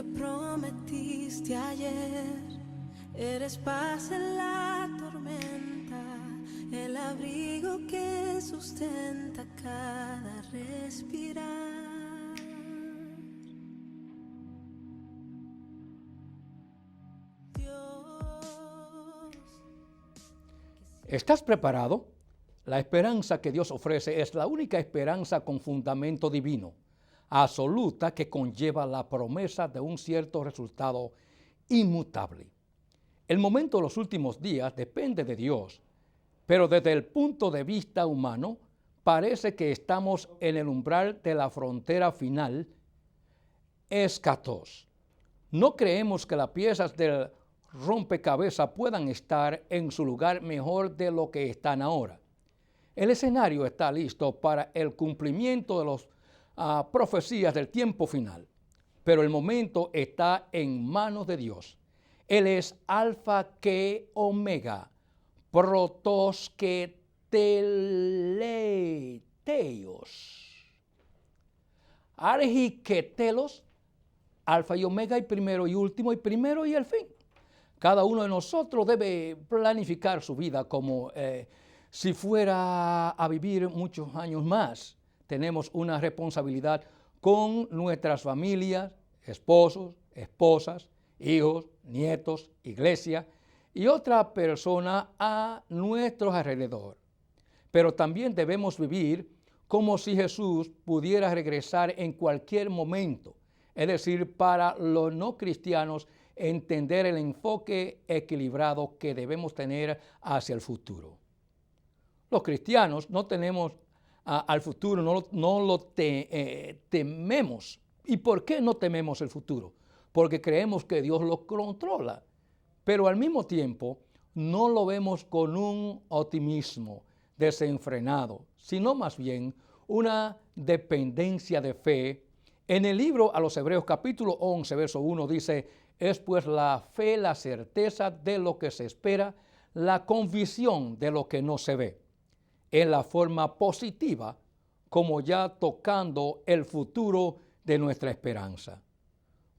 que prometiste ayer, eres paz en la tormenta, el abrigo que sustenta cada respirar. ¿Estás preparado? La esperanza que Dios ofrece es la única esperanza con fundamento divino, absoluta, que conlleva la promesa de un cierto resultado inmutable. El momento de los últimos días depende de Dios, pero desde el punto de vista humano, parece que estamos en el umbral de la frontera final, escatos. No creemos que las piezas del rompecabezas puedan estar en su lugar mejor de lo que están ahora. El escenario está listo para el cumplimiento de las profecías del tiempo final, pero el momento está en manos de Dios. Él es Alfa que Omega, protos que teleios, argi que telos, Alfa y Omega, y primero y último, y primero y el fin. Cada uno de nosotros debe planificar su vida como si fuera a vivir muchos años más. Tenemos una responsabilidad con nuestras familias, esposos, esposas, hijos, nietos, iglesia y otra persona a nuestro alrededor. Pero también debemos vivir como si Jesús pudiera regresar en cualquier momento. Es decir, para los no cristianos, entender el enfoque equilibrado que debemos tener hacia el futuro. Los cristianos no tenemos al futuro, no lo tememos. ¿Y por qué no tememos el futuro? Porque creemos que Dios lo controla, pero al mismo tiempo no lo vemos con un optimismo desenfrenado, sino más bien una dependencia de fe. En el libro a los Hebreos capítulo 11, verso 1 dice: es pues la fe la certeza de lo que se espera, la convicción de lo que no se ve. En la forma positiva, como ya tocando el futuro de nuestra esperanza.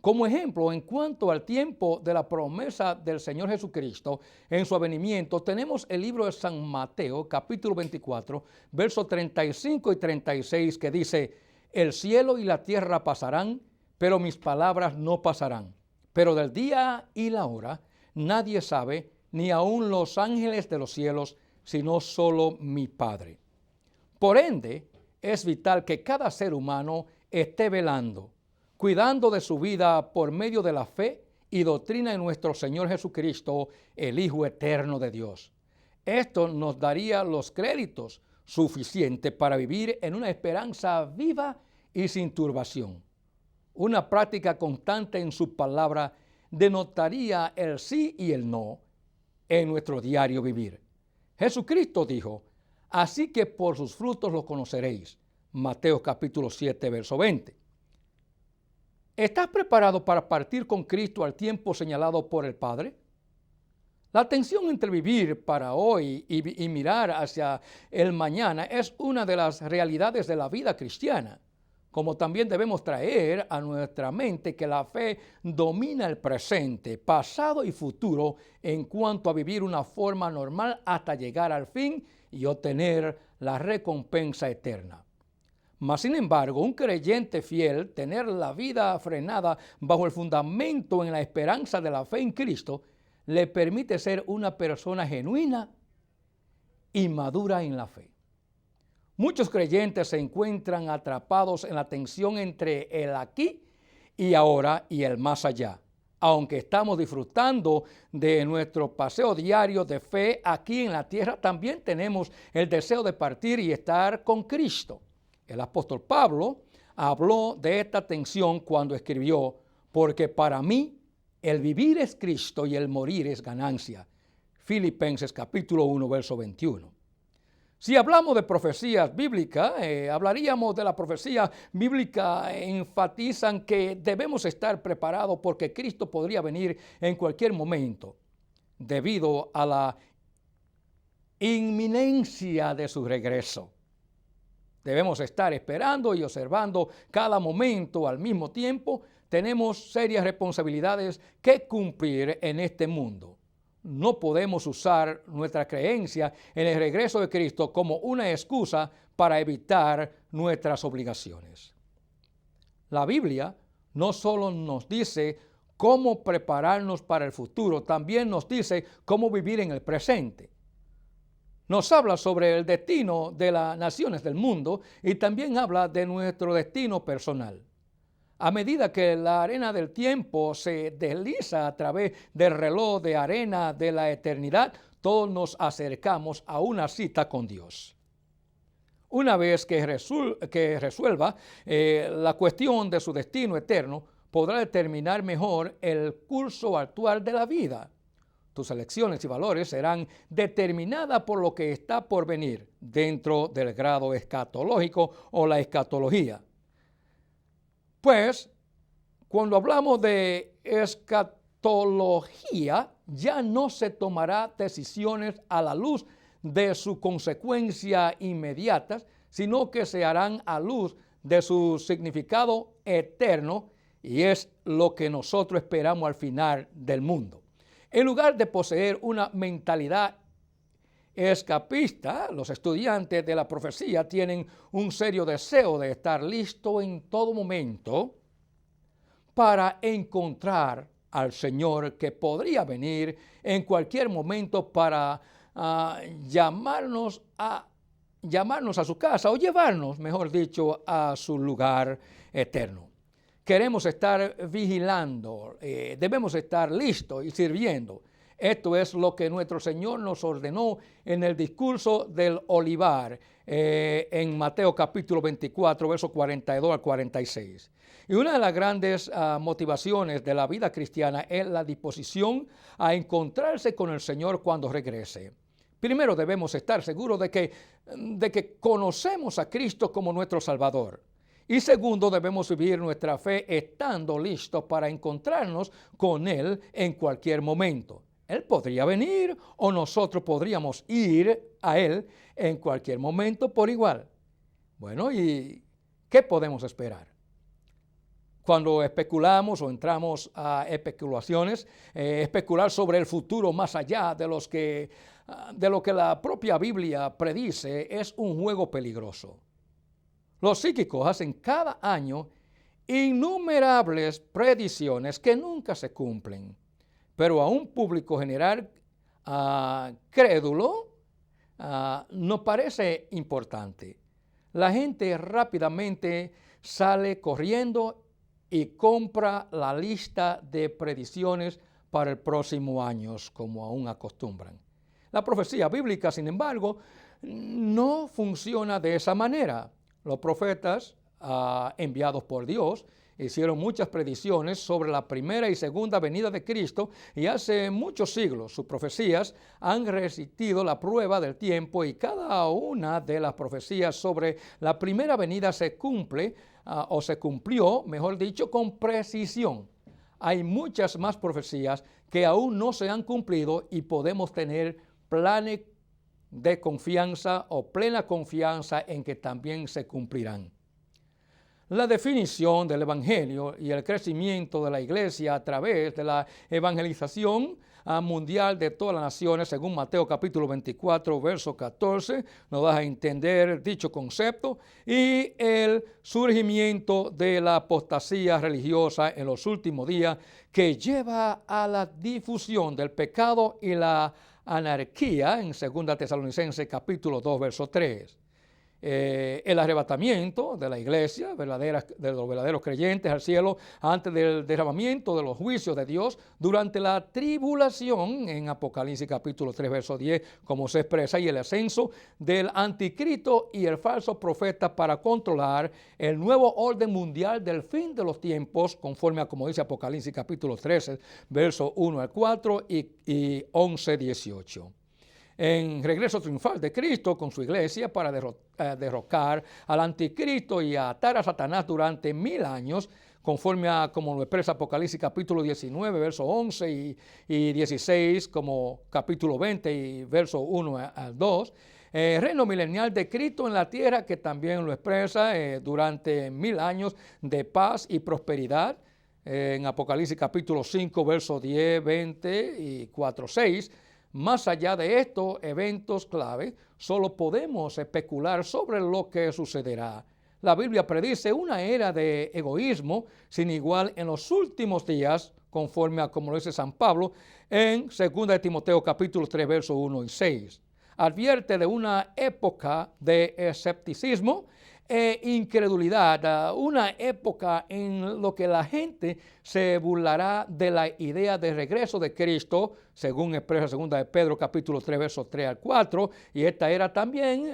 Como ejemplo, en cuanto al tiempo de la promesa del Señor Jesucristo en su avenimiento, tenemos el libro de San Mateo, capítulo 24, versos 35 y 36, que dice: el cielo y la tierra pasarán, pero mis palabras no pasarán. Pero del día y la hora nadie sabe, ni aun los ángeles de los cielos, sino solo mi Padre. Por ende, es vital que cada ser humano esté velando, cuidando de su vida por medio de la fe y doctrina de nuestro Señor Jesucristo, el Hijo eterno de Dios. Esto nos daría los créditos suficientes para vivir en una esperanza viva y sin turbación. Una práctica constante en su palabra denotaría el sí y el no en nuestro diario vivir. Jesucristo dijo: así que por sus frutos los conoceréis. Mateo capítulo 7, verso 20. ¿Estás preparado para partir con Cristo al tiempo señalado por el Padre? La tensión entre vivir para hoy y mirar hacia el mañana es una de las realidades de la vida cristiana. Como también debemos traer a nuestra mente que la fe domina el presente, pasado y futuro en cuanto a vivir una forma normal hasta llegar al fin y obtener la recompensa eterna. Mas, sin embargo, un creyente fiel, tener la vida frenada bajo el fundamento en la esperanza de la fe en Cristo, le permite ser una persona genuina y madura en la fe. Muchos creyentes se encuentran atrapados en la tensión entre el aquí y ahora y el más allá. Aunque estamos disfrutando de nuestro paseo diario de fe aquí en la tierra, también tenemos el deseo de partir y estar con Cristo. El apóstol Pablo habló de esta tensión cuando escribió: porque para mí el vivir es Cristo y el morir es ganancia. Filipenses capítulo 1, verso 21. Si hablamos de profecías bíblicas, hablaríamos de la profecía bíblica. Enfatizan que debemos estar preparados porque Cristo podría venir en cualquier momento debido a la inminencia de su regreso. Debemos estar esperando y observando cada momento al mismo tiempo, tenemos serias responsabilidades que cumplir en este mundo. No podemos usar nuestra creencia en el regreso de Cristo como una excusa para evitar nuestras obligaciones. La Biblia no solo nos dice cómo prepararnos para el futuro, también nos dice cómo vivir en el presente. Nos habla sobre el destino de las naciones del mundo y también habla de nuestro destino personal. A medida que la arena del tiempo se desliza a través del reloj de arena de la eternidad, todos nos acercamos a una cita con Dios. Una vez que resuelva la cuestión de su destino eterno, podrá determinar mejor el curso actual de la vida. Tus elecciones y valores serán determinadas por lo que está por venir dentro del grado escatológico o la escatología. Pues, cuando hablamos de escatología, ya no se tomará decisiones a la luz de su consecuencia inmediatas, sino que se harán a luz de su significado eterno, y es lo que nosotros esperamos al final del mundo. En lugar de poseer una mentalidad escapista, los estudiantes de la profecía tienen un serio deseo de estar listos en todo momento para encontrar al Señor, que podría venir en cualquier momento para llamarnos a su casa, o llevarnos, mejor dicho, a su lugar eterno. Queremos estar vigilando, debemos estar listos y sirviendo. Esto es lo que nuestro Señor nos ordenó en el discurso del olivar, en Mateo capítulo 24, versos 42 al 46. Y una de las grandes motivaciones de la vida cristiana es la disposición a encontrarse con el Señor cuando regrese. Primero debemos estar seguros de que conocemos a Cristo como nuestro Salvador. Y segundo, debemos vivir nuestra fe estando listos para encontrarnos con Él en cualquier momento. Él podría venir o nosotros podríamos ir a Él en cualquier momento por igual. Bueno, ¿y qué podemos esperar? Cuando especulamos o entramos a especulaciones, especular sobre el futuro más allá de lo que la propia Biblia predice es un juego peligroso. Los psíquicos hacen cada año innumerables predicciones que nunca se cumplen, pero a un público general crédulo no parece importante. La gente rápidamente sale corriendo y compra la lista de predicciones para el próximo año, como aún acostumbran. La profecía bíblica, sin embargo, no funciona de esa manera. Los profetas enviados por Dios hicieron muchas predicciones sobre la primera y segunda venida de Cristo, y hace muchos siglos sus profecías han resistido la prueba del tiempo, y cada una de las profecías sobre la primera venida se cumple o se cumplió, mejor dicho, con precisión. Hay muchas más profecías que aún no se han cumplido y podemos tener planes de confianza o plena confianza en que también se cumplirán. La definición del Evangelio y el crecimiento de la Iglesia a través de la evangelización mundial de todas las naciones, según Mateo capítulo 24, verso 14, nos da a entender dicho concepto, y el surgimiento de la apostasía religiosa en los últimos días, que lleva a la difusión del pecado y la anarquía en 2 Tesalonicenses capítulo 2, verso 3. El arrebatamiento de la iglesia, de los verdaderos creyentes al cielo, antes del derramamiento de los juicios de Dios, durante la tribulación, en Apocalipsis capítulo 3, verso 10, como se expresa, y el ascenso del anticristo y el falso profeta para controlar el nuevo orden mundial del fin de los tiempos, conforme a como dice Apocalipsis capítulo 13, verso 1 al 4 y 11, 18. En regreso triunfal de Cristo con su iglesia para derrocar al anticristo y atar a Satanás durante 1000 años, conforme a como lo expresa Apocalipsis capítulo 19, verso 11 y 16, como capítulo 20 y verso 1 al 2. Reino milenial de Cristo en la tierra, que también lo expresa durante 1000 años de paz y prosperidad. en Apocalipsis capítulo 5, versos 10, 20 y 4, 6. Más allá de estos eventos clave, solo podemos especular sobre lo que sucederá. La Biblia predice una era de egoísmo sin igual en los últimos días, conforme a como lo dice San Pablo en 2 de Timoteo capítulo 3, versos 1 y 6. Advierte de una época de escepticismo e incredulidad, una época en la que la gente se burlará de la idea de regreso de Cristo, según expresa 2 de Pedro capítulo 3, versos 3 al 4, y esta era también,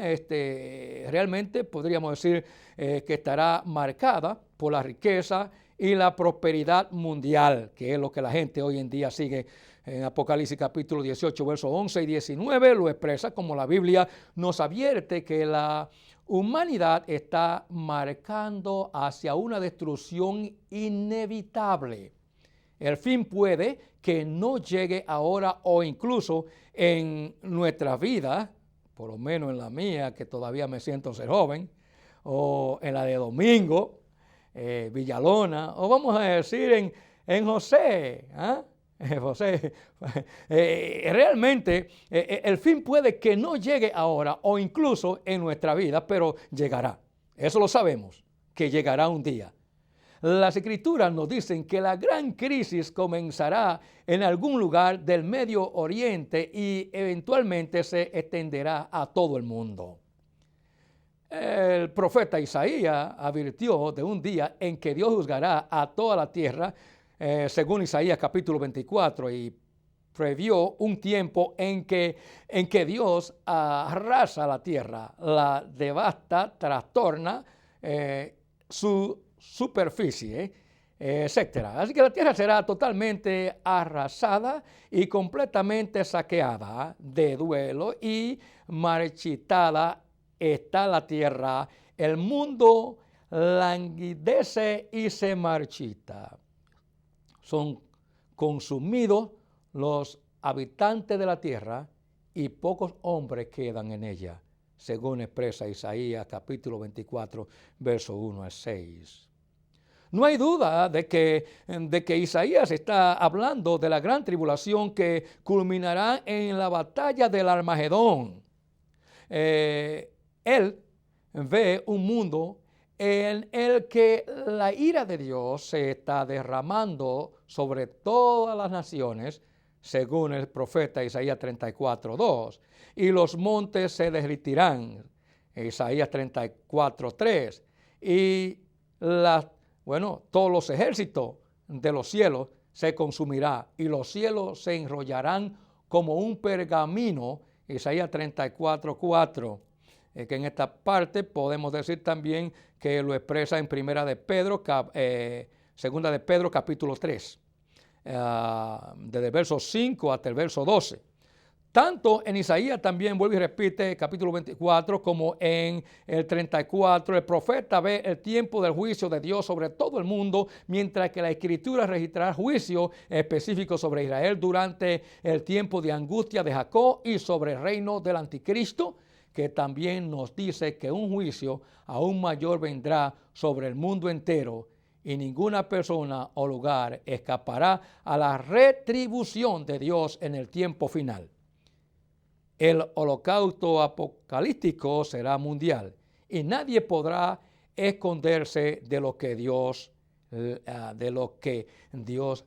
realmente podríamos decir que estará marcada por la riqueza y la prosperidad mundial, que es lo que la gente hoy en día sigue. En Apocalipsis capítulo 18, versos 11 y 19, lo expresa como la Biblia nos advierte que la humanidad está marcando hacia una destrucción inevitable. El fin puede que no llegue ahora o incluso en nuestra vida, por lo menos en la mía, que todavía me siento ser joven, o en la de Domingo, Villalona, o vamos a decir en José, José, realmente el fin puede que no llegue ahora o incluso en nuestra vida, pero llegará. Eso lo sabemos, que llegará un día. Las Escrituras nos dicen que la gran crisis comenzará en algún lugar del Medio Oriente y eventualmente se extenderá a todo el mundo. El profeta Isaías advirtió de un día en que Dios juzgará a toda la tierra, según Isaías capítulo 24, y previó un tiempo en que Dios arrasa la tierra, la devasta, trastorna su superficie, etcétera. Así que la tierra será totalmente arrasada y completamente saqueada, de duelo y marchitada está la tierra. El mundo languidece y se marchita. Son consumidos los habitantes de la tierra y pocos hombres quedan en ella, según expresa Isaías capítulo 24, verso 1 al 6. No hay duda de que Isaías está hablando de la gran tribulación que culminará en la batalla del Armagedón. Él ve un mundo en el que la ira de Dios se está derramando sobre todas las naciones, según el profeta Isaías 34, 2, y los montes se derretirán, Isaías 34, 3, y todos los ejércitos de los cielos se consumirá, y los cielos se enrollarán como un pergamino, Isaías 34, 4. Que en esta parte podemos decir también que lo expresa en Segunda de Pedro capítulo 3, desde el verso 5 hasta el verso 12. Tanto en Isaías también vuelve y repite capítulo 24 como en el 34, el profeta ve el tiempo del juicio de Dios sobre todo el mundo, mientras que la Escritura registrará juicio específico sobre Israel durante el tiempo de angustia de Jacob y sobre el reino del anticristo, que también nos dice que un juicio aún mayor vendrá sobre el mundo entero y ninguna persona o lugar escapará a la retribución de Dios en el tiempo final. El holocausto apocalíptico será mundial y nadie podrá esconderse de lo que Dios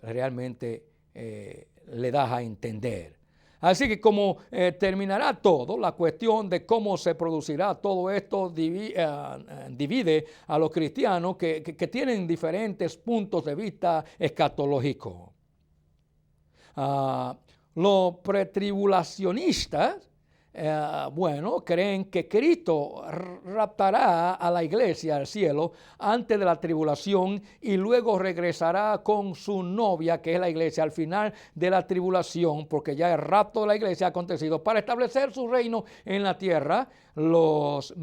realmente le da a entender. Así que como terminará todo, la cuestión de cómo se producirá todo esto divide a los cristianos que tienen diferentes puntos de vista escatológicos. Los pretribulacionistas, creen que Cristo raptará a la iglesia al cielo antes de la tribulación y luego regresará con su novia, que es la iglesia, al final de la tribulación, porque ya el rapto de la iglesia ha acontecido para establecer su reino en la tierra. Los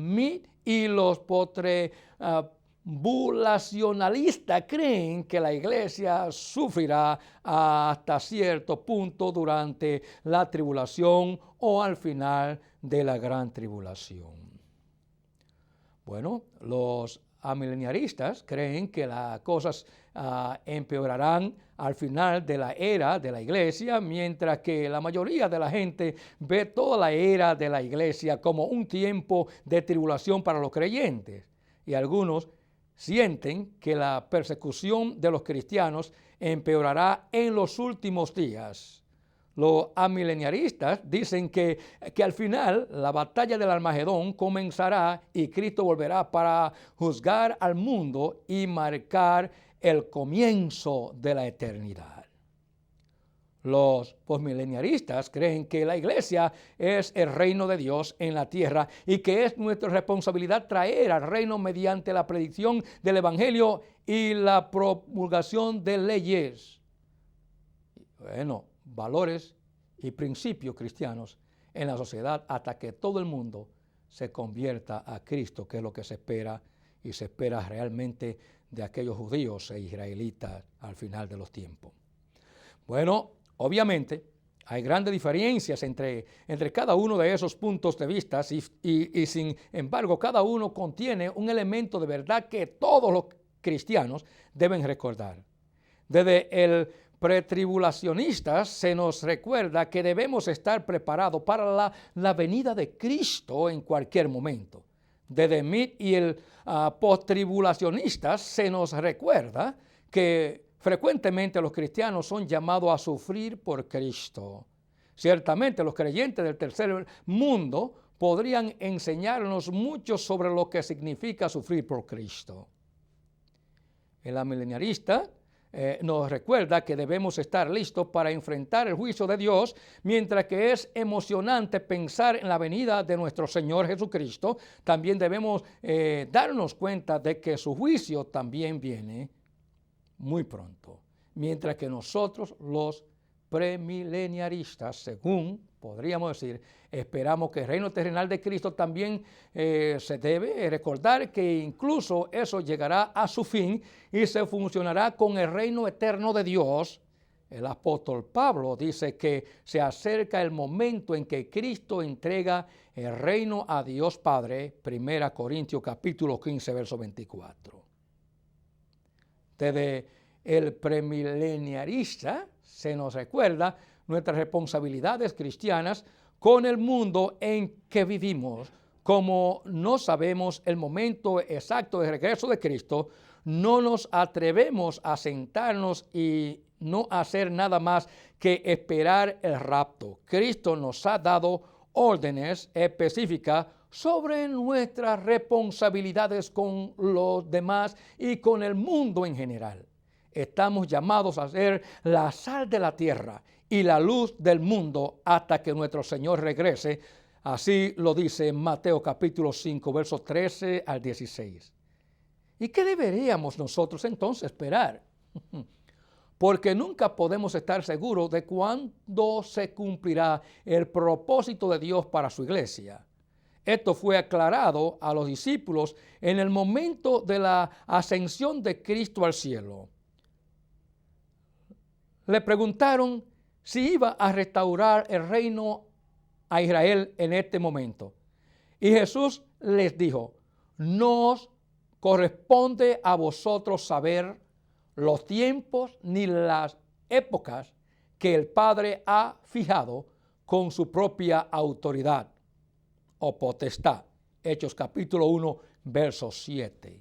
y los postribulacionalistas creen que la iglesia sufrirá hasta cierto punto durante la tribulación o al final de la gran tribulación. Bueno, los amileniaristas creen que las cosas empeorarán al final de la era de la iglesia, mientras que la mayoría de la gente ve toda la era de la iglesia como un tiempo de tribulación para los creyentes. Y algunos sienten que la persecución de los cristianos empeorará en los últimos días. Los amileniaristas dicen que al final la batalla del Armagedón comenzará y Cristo volverá para juzgar al mundo y marcar el comienzo de la eternidad. Los postmileniaristas creen que la iglesia es el reino de Dios en la tierra y que es nuestra responsabilidad traer al reino mediante la predicción del evangelio y la promulgación de leyes. Bueno, valores y principios cristianos en la sociedad hasta que todo el mundo se convierta a Cristo, que es lo que se espera y se espera realmente de aquellos judíos e israelitas al final de los tiempos. Bueno, obviamente hay grandes diferencias entre cada uno de esos puntos de vista y sin embargo cada uno contiene un elemento de verdad que todos los cristianos deben recordar. Desde el pretribulacionista se nos recuerda que debemos estar preparados para la venida de Cristo en cualquier momento. Desde Smith y el posttribulacionista se nos recuerda que frecuentemente los cristianos son llamados a sufrir por Cristo. Ciertamente los creyentes del tercer mundo podrían enseñarnos mucho sobre lo que significa sufrir por Cristo. El amileniarista nos recuerda que debemos estar listos para enfrentar el juicio de Dios, mientras que es emocionante pensar en la venida de nuestro Señor Jesucristo. También debemos darnos cuenta de que su juicio también viene muy pronto, mientras que nosotros los premileniaristas, según podríamos decir, esperamos que el reino terrenal de Cristo también se debe recordar que incluso eso llegará a su fin y se funcionará con el reino eterno de Dios. El apóstol Pablo dice que se acerca el momento en que Cristo entrega el reino a Dios Padre, 1 Corintios capítulo 15, verso 24. Desde el premileniarista se nos recuerda nuestras responsabilidades cristianas con el mundo en que vivimos. Como no sabemos el momento exacto de regreso de Cristo, no nos atrevemos a sentarnos y no hacer nada más que esperar el rapto. Cristo nos ha dado órdenes específicas sobre nuestras responsabilidades con los demás y con el mundo en general. Estamos llamados a ser la sal de la tierra y la luz del mundo hasta que nuestro Señor regrese. Así lo dice Mateo capítulo 5, versos 13 al 16. ¿Y qué deberíamos nosotros entonces esperar? Porque nunca podemos estar seguros de cuándo se cumplirá el propósito de Dios para su iglesia. Esto fue aclarado a los discípulos en el momento de la ascensión de Cristo al cielo. Le preguntaron si iba a restaurar el reino a Israel en este momento. Y Jesús les dijo, no os corresponde a vosotros saber los tiempos ni las épocas que el Padre ha fijado con su propia autoridad o potestad. Hechos capítulo 1, verso 7.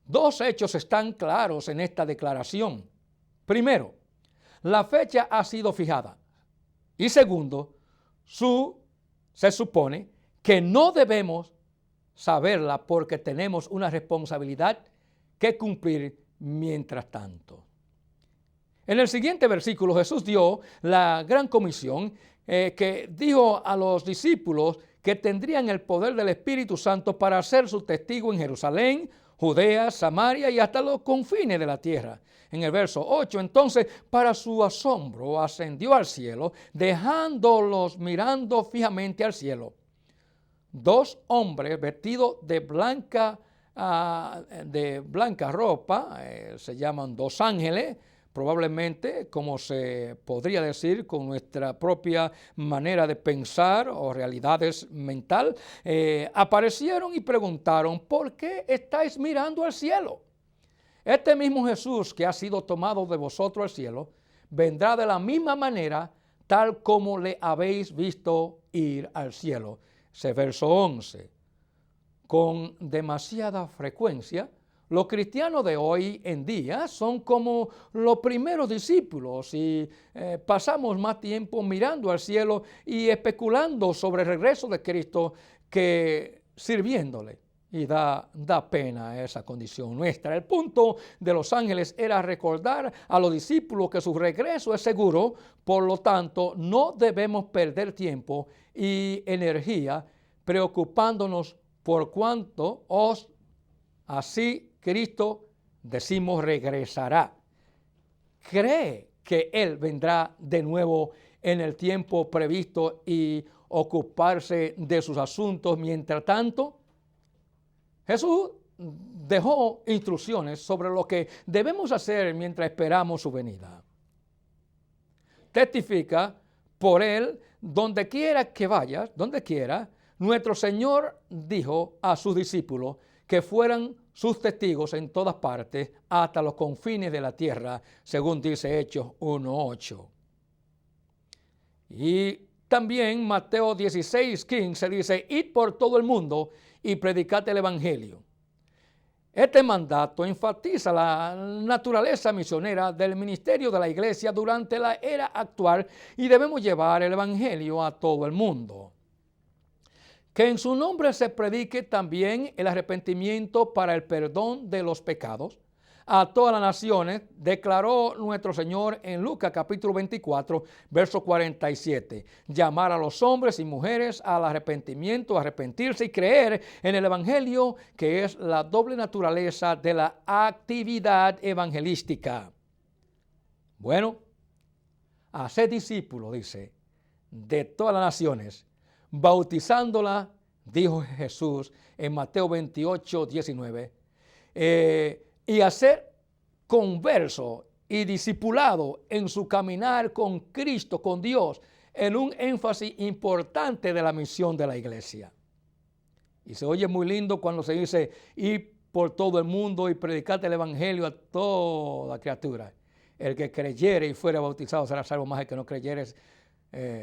Dos hechos están claros en esta declaración. Primero, la fecha ha sido fijada. Y segundo, se supone que no debemos saberla porque tenemos una responsabilidad que cumplir mientras tanto. En el siguiente versículo Jesús dio la gran comisión que dijo a los discípulos que tendrían el poder del Espíritu Santo para ser sus testigos en Jerusalén, Judea, Samaria y hasta los confines de la tierra. En el verso 8, entonces, para su asombro, ascendió al cielo, dejándolos mirando fijamente al cielo. Dos hombres vestidos de blanca ropa, se llaman dos ángeles, probablemente, como se podría decir, con nuestra propia manera de pensar o realidades mental, aparecieron y preguntaron, ¿por qué estáis mirando al cielo? Este mismo Jesús que ha sido tomado de vosotros al cielo, vendrá de la misma manera, tal como le habéis visto ir al cielo. Ese verso 11. Con demasiada frecuencia, los cristianos de hoy en día son como los primeros discípulos y pasamos más tiempo mirando al cielo y especulando sobre el regreso de Cristo que sirviéndole. Y da pena esa condición nuestra. El punto de los ángeles era recordar a los discípulos que su regreso es seguro, por lo tanto no debemos perder tiempo y energía preocupándonos por cuanto así Cristo, decimos, regresará. ¿Cree que Él vendrá de nuevo en el tiempo previsto y ocuparse de sus asuntos mientras tanto? Jesús dejó instrucciones sobre lo que debemos hacer mientras esperamos su venida. Testifica por Él, donde quiera que vayas, donde quiera, nuestro Señor dijo a sus discípulos que fueran sus testigos en todas partes hasta los confines de la tierra, según dice Hechos 1:8. Y también Mateo 16:15 dice, id por todo el mundo y predicad el evangelio. Este mandato enfatiza la naturaleza misionera del ministerio de la iglesia durante la era actual y debemos llevar el evangelio a todo el mundo. Que en su nombre se predique también el arrepentimiento para el perdón de los pecados a todas las naciones, declaró nuestro Señor en Lucas capítulo 24, verso 47. Llamar a los hombres y mujeres al arrepentimiento, arrepentirse y creer en el evangelio, que es la doble naturaleza de la actividad evangelística. Bueno, hacer discípulos, dice, de todas las naciones, bautizándola, dijo Jesús en Mateo 28, 19, y hacer converso y discipulado en su caminar con Cristo, con Dios, en un énfasis importante de la misión de la iglesia. Y se oye muy lindo cuando se dice, ir por todo el mundo y predicar el evangelio a toda criatura. El que creyere y fuera bautizado será salvo, más el que no creyere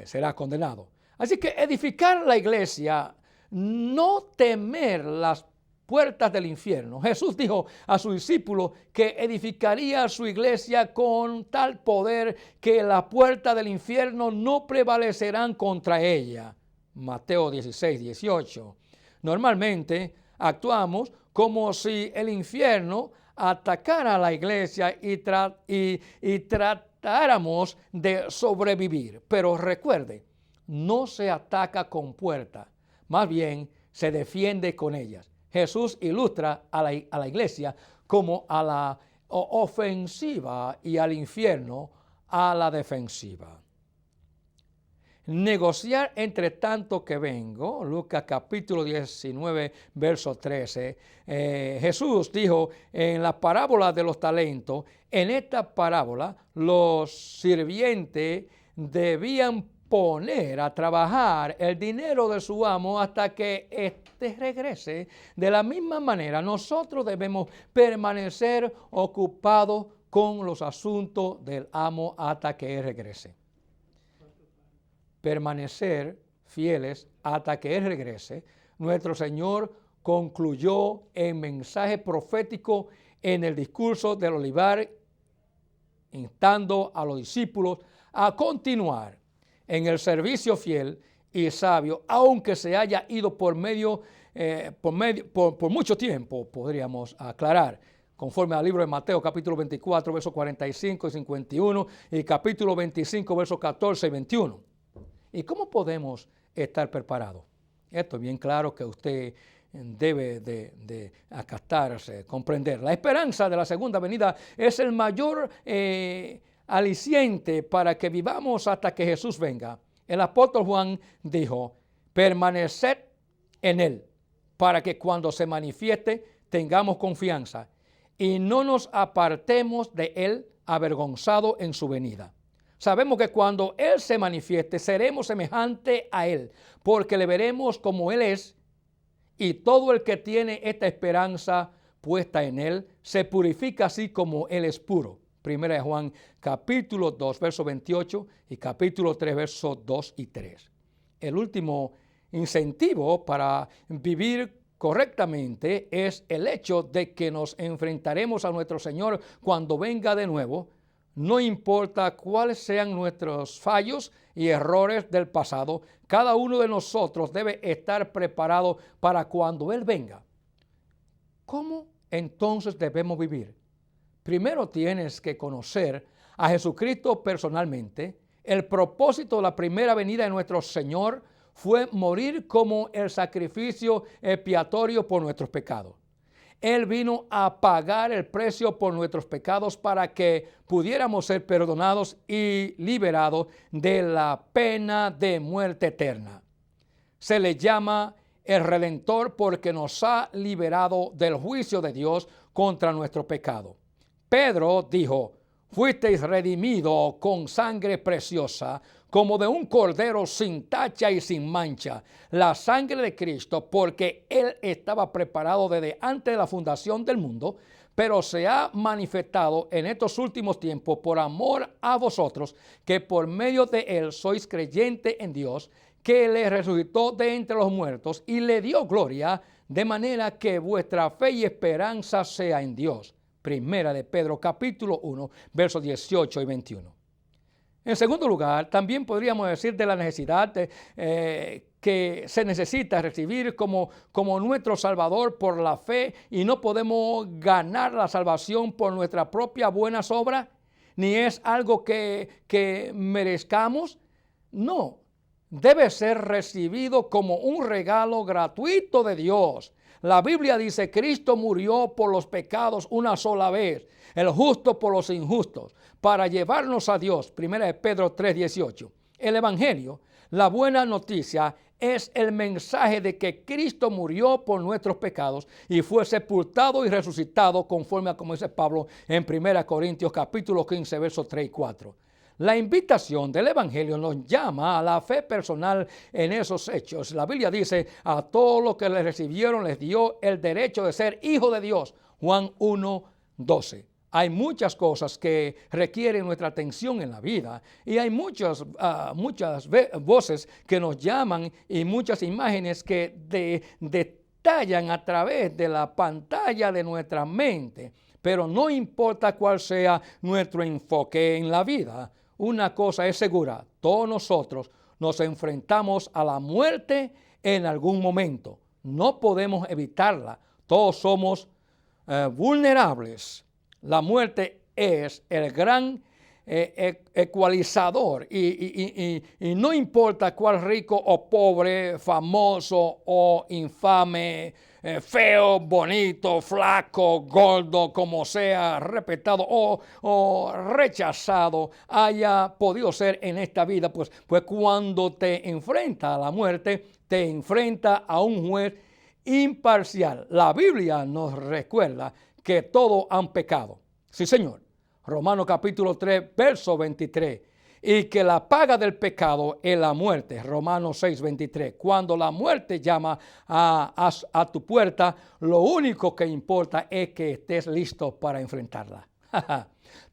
será condenado. Así que edificar la iglesia, no temer las puertas del infierno. Jesús dijo a sus discípulos que edificaría su iglesia con tal poder que las puertas del infierno no prevalecerán contra ella. Mateo 16, 18. Normalmente actuamos como si el infierno atacara a la iglesia y tratáramos de sobrevivir. Pero recuerde, no se ataca con puertas, más bien se defiende con ellas. Jesús ilustra a la iglesia como a la ofensiva y al infierno a la defensiva. Negociar entre tanto que vengo, Lucas capítulo 19, verso 13. Jesús dijo en la parábola de los talentos, en esta parábola los sirvientes debían poner a trabajar el dinero de su amo hasta que éste regrese. De la misma manera, nosotros debemos permanecer ocupados con los asuntos del amo hasta que él regrese. Permanecer fieles hasta que él regrese. Nuestro Señor concluyó en mensaje profético en el discurso del olivar, instando a los discípulos a continuar en el servicio fiel y sabio, aunque se haya ido por mucho tiempo, podríamos aclarar, conforme al libro de Mateo, capítulo 24, versos 45 y 51, y capítulo 25, versos 14 y 21. ¿Y cómo podemos estar preparados? Esto es bien claro que usted debe de acatarse, comprender. La esperanza de la segunda venida es el mayor aliciente para que vivamos hasta que Jesús venga. El apóstol Juan dijo, permaneced en él, para que cuando se manifieste tengamos confianza y no nos apartemos de él avergonzados en su venida. Sabemos que cuando Él se manifieste, seremos semejantes a Él, porque le veremos como Él es, y todo el que tiene esta esperanza puesta en Él, se purifica así como Él es puro. Primera de Juan, capítulo 2, verso 28 y capítulo 3, versos 2 y 3. El último incentivo para vivir correctamente es el hecho de que nos enfrentaremos a nuestro Señor cuando venga de nuevo. No importa cuáles sean nuestros fallos y errores del pasado, cada uno de nosotros debe estar preparado para cuando Él venga. ¿Cómo entonces debemos vivir? Primero tienes que conocer a Jesucristo personalmente. El propósito de la primera venida de nuestro Señor fue morir como el sacrificio expiatorio por nuestros pecados. Él vino a pagar el precio por nuestros pecados para que pudiéramos ser perdonados y liberados de la pena de muerte eterna. Se le llama el Redentor porque nos ha liberado del juicio de Dios contra nuestro pecado. Pedro dijo: fuisteis redimidos con sangre preciosa, como de un cordero sin tacha y sin mancha, la sangre de Cristo, porque Él estaba preparado desde antes de la fundación del mundo, pero se ha manifestado en estos últimos tiempos por amor a vosotros, que por medio de Él sois creyentes en Dios, que le resucitó de entre los muertos y le dio gloria, de manera que vuestra fe y esperanza sea en Dios. Primera de Pedro, capítulo 1, versos 18 y 21. En segundo lugar, también podríamos decir de la necesidad que se necesita recibir como nuestro Salvador por la fe, y no podemos ganar la salvación por nuestra propia buenas obras, ni es algo que merezcamos. No, debe ser recibido como un regalo gratuito de Dios. La Biblia dice: Cristo murió por los pecados una sola vez, el justo por los injustos, para llevarnos a Dios. Primera de Pedro 3:18. El Evangelio, la buena noticia, es el mensaje de que Cristo murió por nuestros pecados y fue sepultado y resucitado, conforme a como dice Pablo en 1 Corintios capítulo 15, versos 3 y 4. La invitación del Evangelio nos llama a la fe personal en esos hechos. La Biblia dice: a todos los que le recibieron les dio el derecho de ser hijos de Dios. Juan 1:12. Hay muchas cosas que requieren nuestra atención en la vida, y hay muchas voces que nos llaman y muchas imágenes que detallan a través de la pantalla de nuestra mente. Pero no importa cuál sea nuestro enfoque en la vida, una cosa es segura: todos nosotros nos enfrentamos a la muerte en algún momento. No podemos evitarla. Todos somos vulnerables. La muerte es el gran ecualizador y no importa cuál rico o pobre, famoso o infame, feo, bonito, flaco, gordo, como sea, respetado o rechazado haya podido ser en esta vida, pues cuando te enfrenta a la muerte, te enfrenta a un juez imparcial. La Biblia nos recuerda que todos han pecado. Sí, Señor. Romanos capítulo 3, verso 23. Y que la paga del pecado es la muerte. Romanos 6, 23. Cuando la muerte llama a tu puerta, lo único que importa es que estés listo para enfrentarla.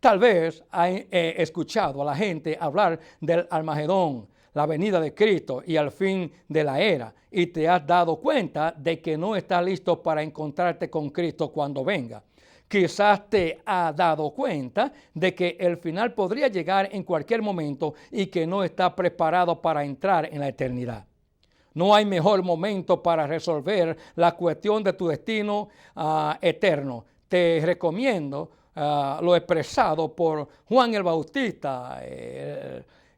Tal vez has escuchado a la gente hablar del Armagedón, la venida de Cristo y al fin de la era, y te has dado cuenta de que no estás listo para encontrarte con Cristo cuando venga. Quizás te has dado cuenta de que el final podría llegar en cualquier momento y que no estás preparado para entrar en la eternidad. No hay mejor momento para resolver la cuestión de tu destino eterno. Te recomiendo lo expresado por Juan el Bautista.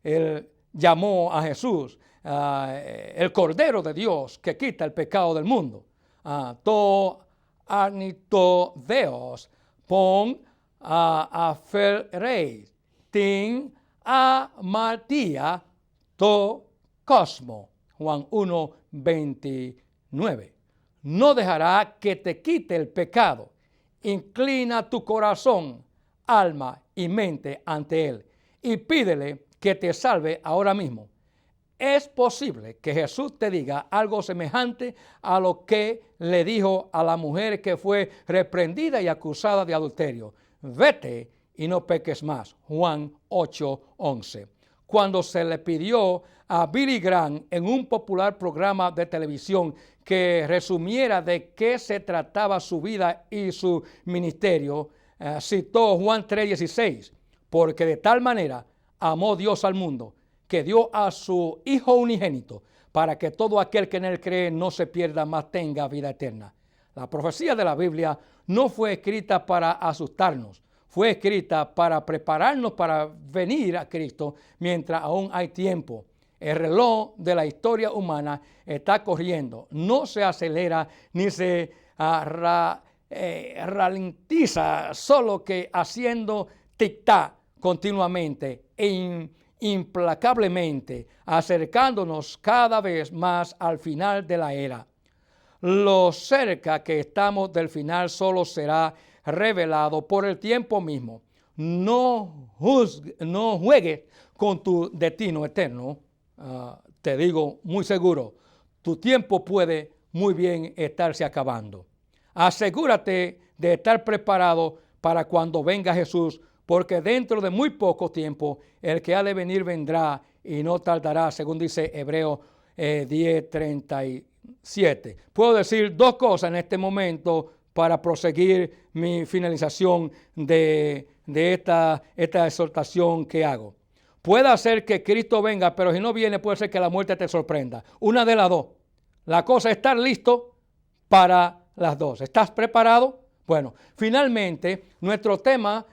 Él llamó a Jesús el Cordero de Dios que quita el pecado del mundo. To arnito Deos pon aferrei tin amartia to cosmo. Juan 1:29. No dejará que te quite el pecado. Inclina tu corazón alma y mente ante Él y pídele que te salve ahora mismo. Es posible que Jesús te diga algo semejante a lo que le dijo a la mujer que fue reprendida y acusada de adulterio. Vete y no peques más. Juan 8:11. Cuando se le pidió a Billy Graham en un popular programa de televisión que resumiera de qué se trataba su vida y su ministerio, citó Juan 3:16, porque de tal manera amó Dios al mundo, que dio a su Hijo unigénito, para que todo aquel que en Él cree no se pierda, mas tenga vida eterna. La profecía de la Biblia no fue escrita para asustarnos, fue escrita para prepararnos para venir a Cristo mientras aún hay tiempo. El reloj de la historia humana está corriendo, no se acelera ni se ralentiza, solo que haciendo tic-tac continuamente e implacablemente, acercándonos cada vez más al final de la era. Lo cerca que estamos del final solo será revelado por el tiempo mismo. No juegues con tu destino eterno. Te digo muy seguro, tu tiempo puede muy bien estarse acabando. Asegúrate de estar preparado para cuando venga Jesús, porque dentro de muy poco tiempo el que ha de venir vendrá y no tardará, según dice Hebreos 10:37. Puedo decir dos cosas en este momento para proseguir mi finalización de esta exhortación que hago. Puede ser que Cristo venga, pero si no viene puede ser que la muerte te sorprenda. Una de las dos. La cosa es estar listo para las dos. ¿Estás preparado? Bueno, finalmente nuestro tema,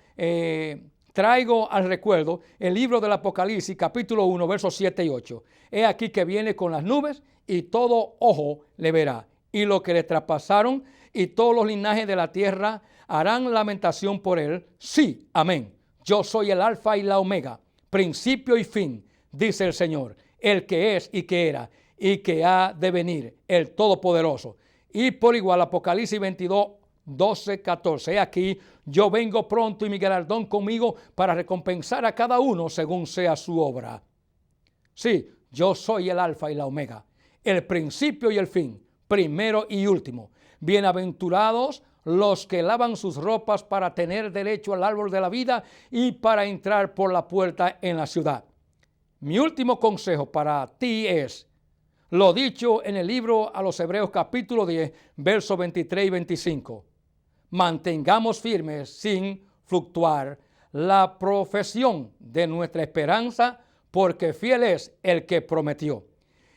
traigo al recuerdo el libro del Apocalipsis, capítulo 1, versos 7 y 8. He aquí que viene con las nubes y todo ojo le verá. Y lo que le traspasaron y todos los linajes de la tierra harán lamentación por él. Sí, amén. Yo soy el alfa y la omega, principio y fin, dice el Señor, el que es y que era y que ha de venir, el Todopoderoso. Y por igual Apocalipsis 22:12-14. He aquí, yo vengo pronto y mi galardón conmigo para recompensar a cada uno según sea su obra. Sí, yo soy el alfa y la omega, el principio y el fin, primero y último. Bienaventurados los que lavan sus ropas para tener derecho al árbol de la vida y para entrar por la puerta en la ciudad. Mi último consejo para ti es lo dicho en el libro a los Hebreos capítulo 10, versos 23 y 25. Mantengamos firmes sin fluctuar la profesión de nuestra esperanza, porque fiel es el que prometió.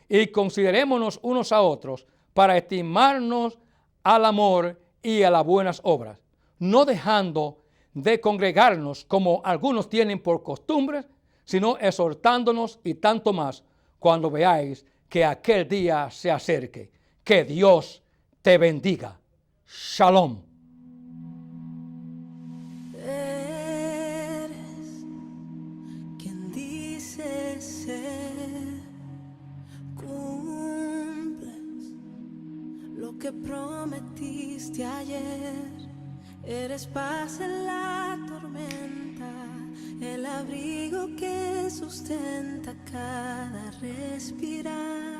Y considerémonos unos a otros para estimarnos al amor y a las buenas obras, no dejando de congregarnos como algunos tienen por costumbre, sino exhortándonos y tanto más cuando veáis que aquel día se acerque. Que Dios te bendiga. Shalom. Eres quien dice ser, cumples lo que prometiste ayer. Eres paz en la tormenta, el abrigo que sustenta cada respirar.